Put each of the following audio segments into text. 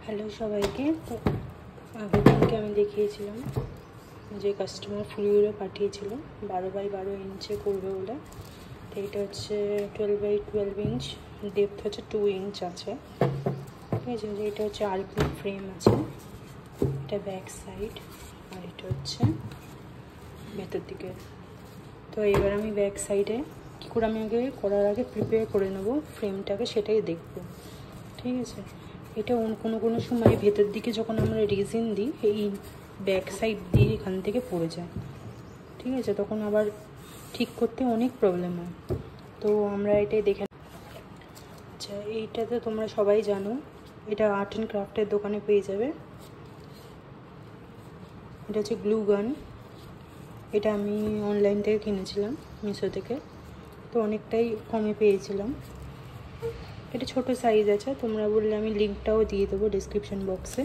Hello সবাইকে। তো আগের দিনকে আমি দেখিয়েছিলাম যে কাস্টমার ফুলগুলো পাঠিয়েছিল 12x12 ইঞ্চে করবে বলে। তো এটা হচ্ছে 12x12 ইঞ্চ, ডেপথ হচ্ছে 2 ইঞ্চ আছে, ঠিক আছে। এটা হচ্ছে আরপি ফ্রেম আছে, এটা ব্যাক সাইড, আর এটা হচ্ছে ভেতর দিকে। তো এবার আমি ব্যাক সাইডে কী করে আমি আগে করার আগে প্রিপেয়ার করে নেবো ফ্রেমটাকে, সেটাই দেখবো, ঠিক আছে। এটা কোনো সময় ভেতর দিকে যখন আমরা রেজিন দিই এই ব্যাক সাইড দিয়ে এখান থেকে পড়ে যায়, ঠিক আছে, তখন আবার ঠিক করতে অনেক প্রবলেম হয়। তো আমরা এটাই দেখে, আচ্ছা এইটা তো তোমরা সবাই জানো, এটা আর্ট অ্যান্ড ক্রাফটের দোকানে পেয়ে যাবে। এটা হচ্ছে গ্লু গান, এটা আমি অনলাইন থেকে কিনেছিলাম, মিশো থেকে, তো অনেকটাই কমে পেয়েছিলাম। এটা ছোট সাইজ আছে, তোমরা বললে আমি লিঙ্কটাও দিয়ে দেবো ডিসক্রিপশন বক্সে।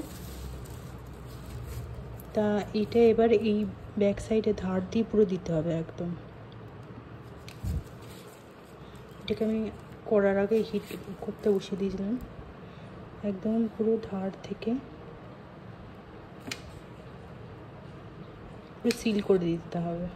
তা এটা এবার এই ব্যাক সাইডে ধার দিয়ে পুরো দিতে হবে একদম। এটাকে আমি করার আগে হিট করতে বসিয়ে দিয়েছিলাম, একদম পুরো ধার থেকে পুরো সিল করে দিতে হবে।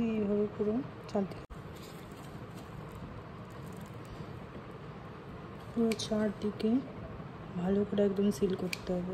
এইভাবে পুরো চারদিকে ভালো করে একদম সিল করতে হবে।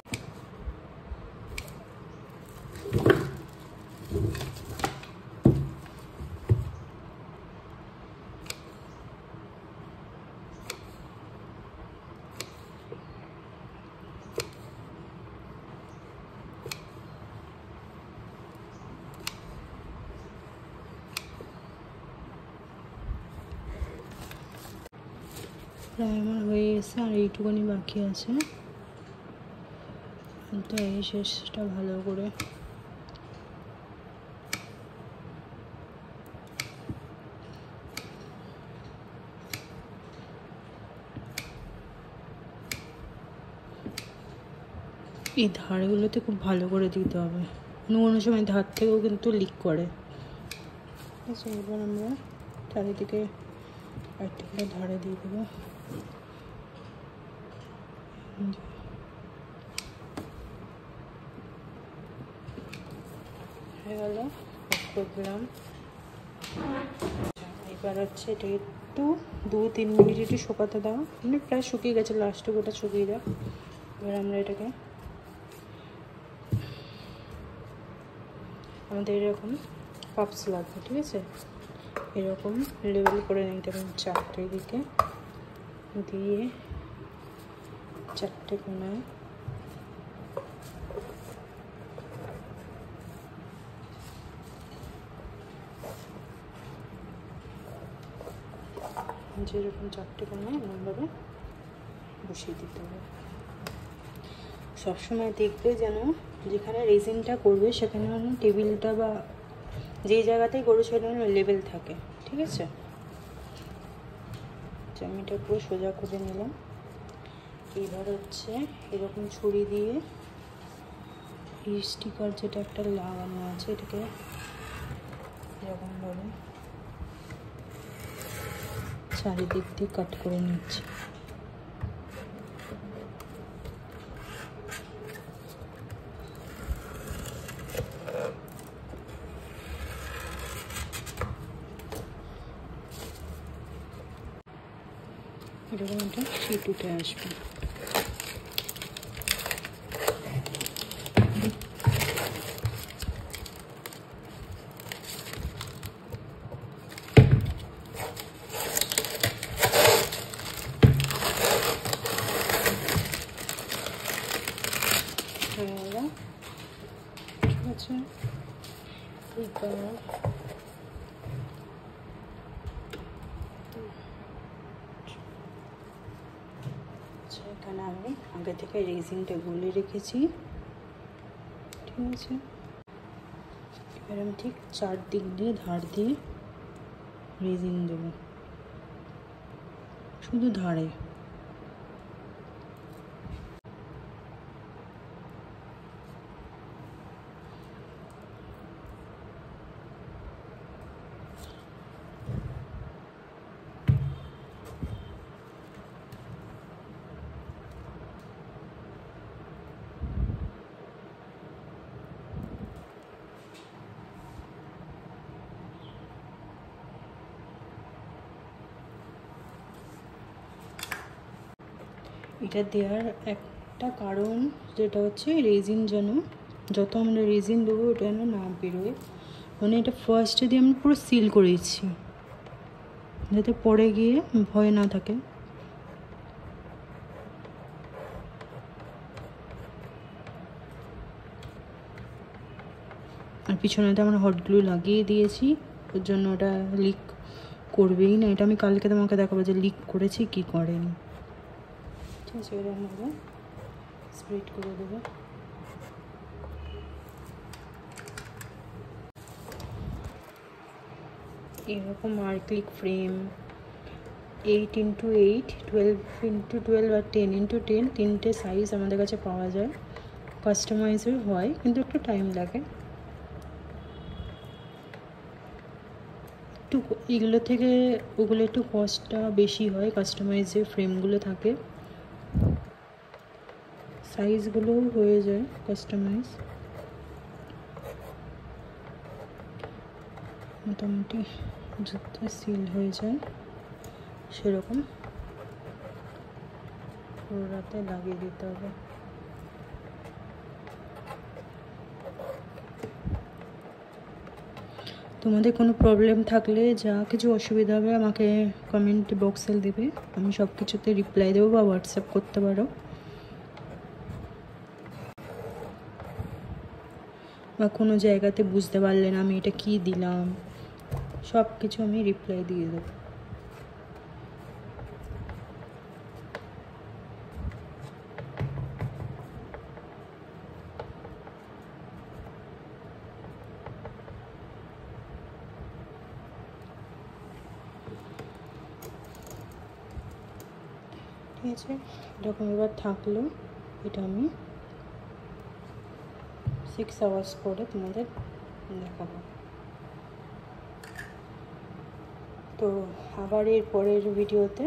প্রায় আমার হয়ে গেছে, আর এইটুকুনি বাকি আছে। তো এই শেষটা ভালো করে এই ধারগুলোতে খুব ভালো করে দিতে হবে, কোনো সময় ধার থেকেও কিন্তু লিক করে। আচ্ছা এবার আমরা চারিদিকে একটা করে ধারে দিয়ে দেবো। হয়ে গেল, করলাম। এবার হচ্ছে এটা একটু 2-3 মিনিট একটু শুকাতে দাও, মানে প্রায় শুকিয়ে গেছে, লাস্টে গোটা শুকিয়ে দাও। এবার আমরা এটাকে আমাদের এরকম পাপস লাগবে, ঠিক আছে, এরকম লেবেল করে নিতে হবে। 4টে দিকে দিয়ে 4টে কোনায় যেরকম 4টে কোনায় এরকমভাবে বসিয়ে দিতে হবে। সবসময় দেখবে যেন যেখানে রেজিনটা করবে সেখানে টেবিলটা বা যে জায়গাতেই করবে সেখানে লেবেল থাকে, ঠিক আছে। আমি এটা পুরো সোজা করে নিলাম। এবার হচ্ছে এরকম ছুরি দিয়ে এই স্টিকার যেটা একটা লাগানো আছে এটাকে এরকমভাবে চারিদিক দিয়ে কাট করে নিচ্ছি। এরকম একটা শীট উঠে আসবে। কালার। আচ্ছা, এখানে আমি আগে থেকে রেজিনটা গুলে রেখেছি, ঠিক আছে। এবার আমি ঠিক 4 দিক দিয়ে ধার দিয়ে রেজিন দেবো, শুধু ধারে। এটা দেওয়ার একটা কারণ যেটা হচ্ছে রেজিন যেন, যত আমরা রেজিন দেবো ওটা যেন না বেরোয়, মানে এটা ফার্স্টে দিয়ে আমি পুরো সিল করেছি যাতে পরে গিয়ে ভয় না থাকে। আর পিছনেতে আমরা হট গ্লু লাগিয়ে দিয়েছি, ওর জন্য ওটা লিক করবেই না। এটা আমি কালকে তোমাকে দেখাবো যে লিক করেছি কি করেনি, ঠিক আছে। এরকমভাবে স্প্রেড করে দেবো। এরকম আর্ক্লিক ফ্রেম 8x8, 12x12 আর 10x10 তিনটে সাইজ আমাদের কাছে পাওয়া যায়। কাস্টমাইজও হয় কিন্তু একটু টাইম লাগে। একটু এগুলো থেকে ওগুলো একটু কস্টটা বেশি হয়, কাস্টমাইজের ফ্রেমগুলো থাকে, সাইজগুলোও হয়ে যায় কাস্টমাইজ। মোটামুটি যতটা সিল হয়ে যায় সেরকম পুরো রাতে লাগিয়ে দিতে হবে। তোমাদের কোনো প্রবলেম থাকলে, যা কিছু অসুবিধা হবে আমাকে কমেন্ট বক্সে দেবে, আমি সব কিছুতে রিপ্লাই দেবো বা হোয়াটসঅ্যাপ করতে পারো, বা কোনো জায়গাতে বুঝতে পারলে না আমি এটা কী দিলাম, সব কিছু আমি রিপ্লাই দিয়ে দেবো। ঠিক আছে, এরকম এবার থাকলো। এটা আমি 6 আওয়ার্স পরে তোমাদের দেখাবো। তো আবার এর পরের ভিডিওতে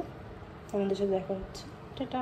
আমাদের সাথে দেখা হচ্ছে। টাটা।